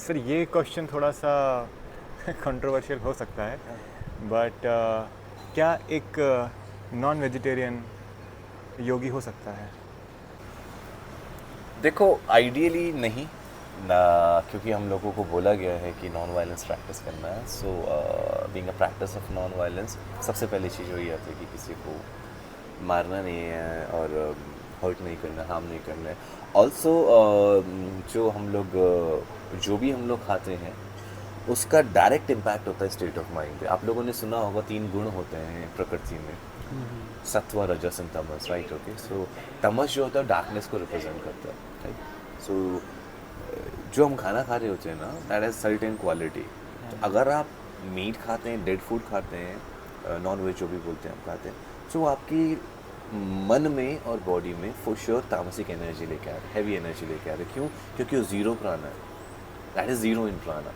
Sir ये question थोड़ा सा कंट्रोवर्शियल हो सकता है, बट क्या एक नॉन वेजिटेरियन योगी हो सकता है? देखो, आइडियली नहीं ना, क्योंकि हम लोगों को बोला गया है कि नॉन वायलेंस प्रैक्टिस करना है। So being a practice of non violence, सबसे पहली चीज़ वही आती है कि किसी को मारना नहीं है और हर्ट नहीं करना, हार्म नहीं करना है। ऑल्सो जो हम लोग जो भी हम लोग खाते हैं उसका डायरेक्ट इम्पैक्ट होता है स्टेट ऑफ माइंड पे। आप लोगों ने सुना होगा 3 गुण होते हैं प्रकृति में, सत्व, रजस एंड तमस, राइट? ओके, सो तमस जो होता है डार्कनेस को रिप्रेजेंट करता है, राइट? सो जो हम खाना खा रहे होते हैं ना, दैट हैज सर्टेन क्वालिटी। तो अगर आप मीट खाते हैं, डेड फूड खाते हैं, नॉन वेज जो भी बोलते हैं आप खाते हैं, तो आपकी मन में और बॉडी में फॉर श्योर तामसिक एनर्जी लेके आ रहे हैं, हैवी एनर्जी लेके आ रहे हैं। क्यों? क्योंकि वो जीरो प्राणा है, दैट इज जीरो इन प्राणा,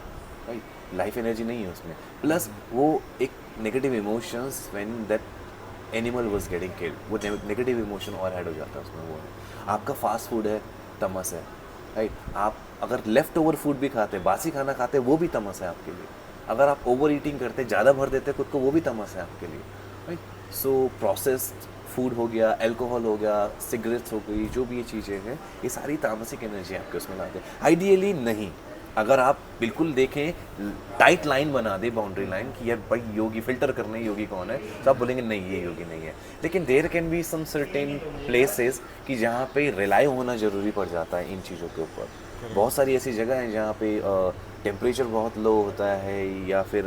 राइट? लाइफ एनर्जी नहीं है उसमें। प्लस वो एक negative emotions when that animal was getting killed, वो नेगेटिव इमोशन और ऐड हो जाता है उसमें। वो है आपका फास्ट फूड है, तमस है, राइट? आप अगर लेफ्ट ओवर फूड भी खाते हैं, बासी खाना खाते हैं, वो भी तमस है आपके लिए। अगर आप ओवर ईटिंग करते हैं, ज़्यादा भर देते हैं खुद को, वो भी तमस है आपके लिए, राइट? सो प्रोसेस्ड फूड हो गया, अल्कोहल हो गया, सिगरेट्स हो गई, जो भी ये चीज़ें हैं, ये सारी तामसिक एनर्जी आपके उसमें लाते हैं। आइडियली नहीं। अगर आप बिल्कुल देखें, टाइट लाइन बना दे, बाउंड्री लाइन, कि यार भाई योगी फिल्टर करने योगी कौन है, तो आप बोलेंगे नहीं ये योगी नहीं है। लेकिन there can be some certain places कि जहाँ पे रिलाई होना ज़रूरी पड़ जाता है इन चीज़ों के ऊपर। बहुत सारी ऐसी जगह हैं जहाँ पे टेम्परेचर बहुत लो होता है या फिर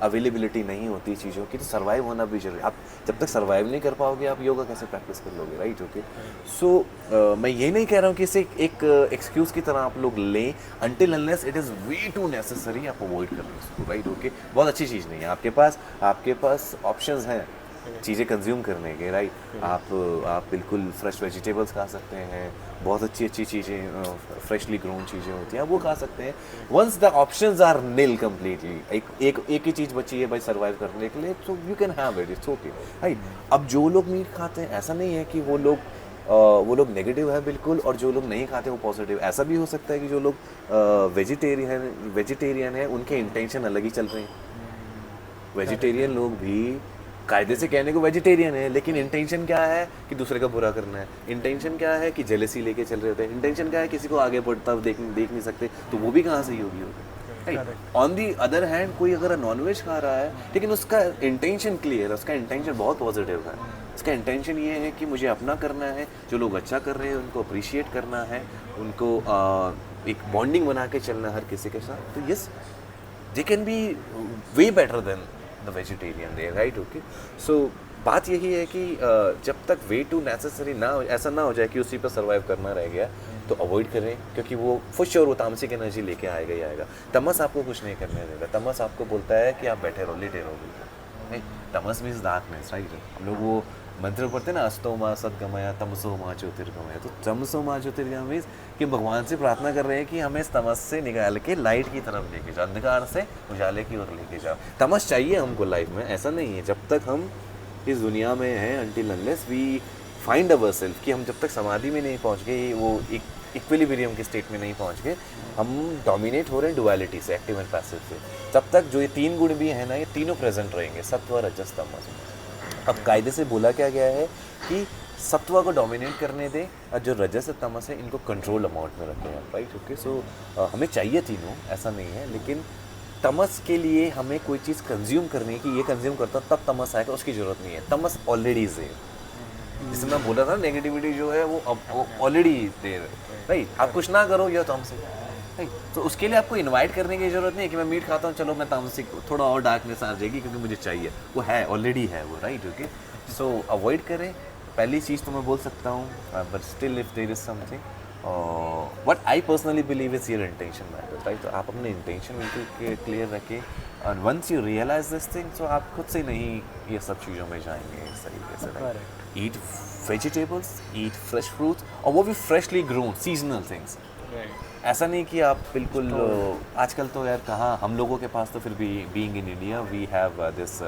अवेलेबिलिटी नहीं होती चीज़ों की, तो सर्वाइव होना भी जरूरी। आप जब तक सर्वाइव नहीं कर पाओगे, आप योगा कैसे प्रैक्टिस कर लोगे, राइट? ओके, सो मैं ये नहीं कह रहा हूँ कि इसे एक एक्सक्यूज़ की तरह आप लोग लें। Until unless it is way too necessary, आप अवॉइड कर लो इसको, राइट? ओके, बहुत अच्छी चीज़ नहीं है। आपके पास ऑप्शंस हैं चीज़ें कंज्यूम करने के, राइट? आप बिल्कुल फ्रेश वेजिटेबल्स खा सकते हैं, बहुत अच्छी अच्छी चीज़ें, फ्रेशली ग्रोन चीज़ें होती हैं, आप वो खा सकते हैं। Once the options are nil completely, एक ही चीज़ बची है भाई सर्वाइव करने के लिए, so you can have it, it's okay, right? अब जो लोग मीट खाते हैं, ऐसा नहीं है कि वो लोग नेगेटिव है बिल्कुल, और जो लोग नहीं खाते वो पॉजिटिव। ऐसा भी हो सकता है कि जो लोग वेजिटेरियन है उनके इंटेंशन अलग ही चल रहे हैं। वेजिटेरियन लोग भी कायदे से कहने को वेजिटेरियन है, लेकिन इंटेंशन क्या है कि दूसरे का बुरा करना है। इंटेंशन क्या है कि जेलसी लेके चल रहे होते हैं। इंटेंशन क्या है किसी को आगे बढ़ता देख नहीं सकते, तो वो भी कहाँ से योगी हो गए? ऑन दी अदर हैंड, कोई अगर नॉनवेज खा रहा है लेकिन उसका इंटेंशन क्लियर है, उसका इंटेंशन बहुत पॉजिटिव है, उसका इंटेंशन ये है कि मुझे अपना करना है, जो लोग अच्छा कर रहे हैं उनको अप्रिशिएट करना है, उनको एक बॉन्डिंग बना के चलना हर किसी के साथ, तो yes, they can be way better than the vegetarian they, right? Okay, so बात यही है कि जब तक वे टू नेसेसरी ना हो, ऐसा ना हो जाए कि उसी पर सर्वाइव करना रह गया, तो अवॉइड करें, क्योंकि वो फॉर श्योर वो तामसिक एनर्जी लेके आएगा ही आएगा। तमस आपको कुछ नहीं करने देगा। तमस आपको बोलता है कि आप बैठे रहो, लेटे रहो बिल्कुल। तमस मीन्स डार्कनेस, राइट? हम लोग वो मंत्र पढ़ते हैं ना, अस्तो माँ सदगमया तमसो माँ ज्योतिर्गमया, तो तमसो माँ ज्योतिर्गमया मीन्स कि भगवान से प्रार्थना कर रहे हैं कि हमें इस तमस से निकाल के लाइट की तरफ लेके जाओ, अंधकार से उजाले की ओर लेके जाओ। तमस चाहिए हमको लाइफ में, ऐसा नहीं है। जब तक हम इस दुनिया में हैं, until unless we find ourself, कि हम जब तक समाधि में नहीं पहुंच गए, वो एक इक्विलिब्रियम की स्टेट में नहीं पहुंच गए, हम डोमिनेट हो रहे हैं डुअलिटी से, एक्टिव एंड पैसिव से, तब तक जो ये 3 गुण भी हैं ना, ये तीनों प्रेजेंट रहेंगे, सत्व, रजस, तमस। अब कायदे से बोला क्या गया है कि सत्व को डोमिनेट करने दें, और जो रजस तमस है इनको कंट्रोल अमाउंट में रखें, राइट? ओके, सो हमें चाहिए तीनों, ऐसा नहीं है, लेकिन तमस के लिए हमें कोई चीज़ कंज्यूम करनी है कि ये कंज्यूम करता तब तमस आएगा, उसकी ज़रूरत नहीं है। तमस ऑलरेडी इज है, जिससे मैं बोला था नेगेटिविटी जो है वो ऑलरेडी देर, राइट? आप कुछ ना करो या तामसिक, राइट? तो उसके लिए आपको इनवाइट करने की जरूरत नहीं है कि मैं मीट खाता हूँ, चलो मैं तामसिक, थोड़ा और डार्कनेस आ जाएगी क्योंकि मुझे चाहिए, वो है, ऑलरेडी है वो, राइट? ओके, सो अवॉइड करें। पहली चीज़ तो मैं बोल सकता हूँ, but still if there is something, what I personally believe is your intention matters, right? तो आप अपने इंटेंशन बिल्कुल क्लियर रखें, और once you realise this thing, तो आप खुद से नहीं ये सब चीज़ों में जाएंगे इस तरीके से, राइट? ईट वेजिटेबल्स, ईट फ्रेश फ्रूट्स, और वो भी फ्रेशली ग्रोन सीजनल थिंग्स। ऐसा नहीं कि आप बिल्कुल आजकल तो यार कहाँ हम लोगों के पास, तो फिर भी being in India we have this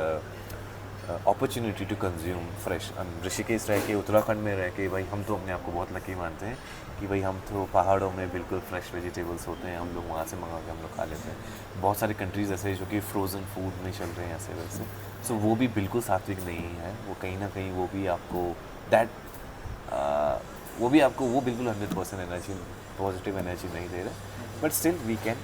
opportunity to consume fresh. Rishikesh रह के, उत्तराखंड में रह के भाई हम तो अपने आप को बहुत लकी मानते हैं कि भाई हम तो पहाड़ों में बिल्कुल फ्रेश वेजिटेबल्स होते हैं, हम लोग वहाँ से मंगा के हम लोग खा लेते हैं। बहुत सारे कंट्रीज़ ऐसे हैं जो कि फ्रोज़न फूड में चल रहे हैं ऐसे वैसे, सो वो भी बिल्कुल सात्विक नहीं है। वो कहीं ना कहीं वो भी आपको वो बिल्कुल 100% एनर्जी, पॉजिटिव एनर्जी नहीं दे रहे, बट स्टिल वी कैन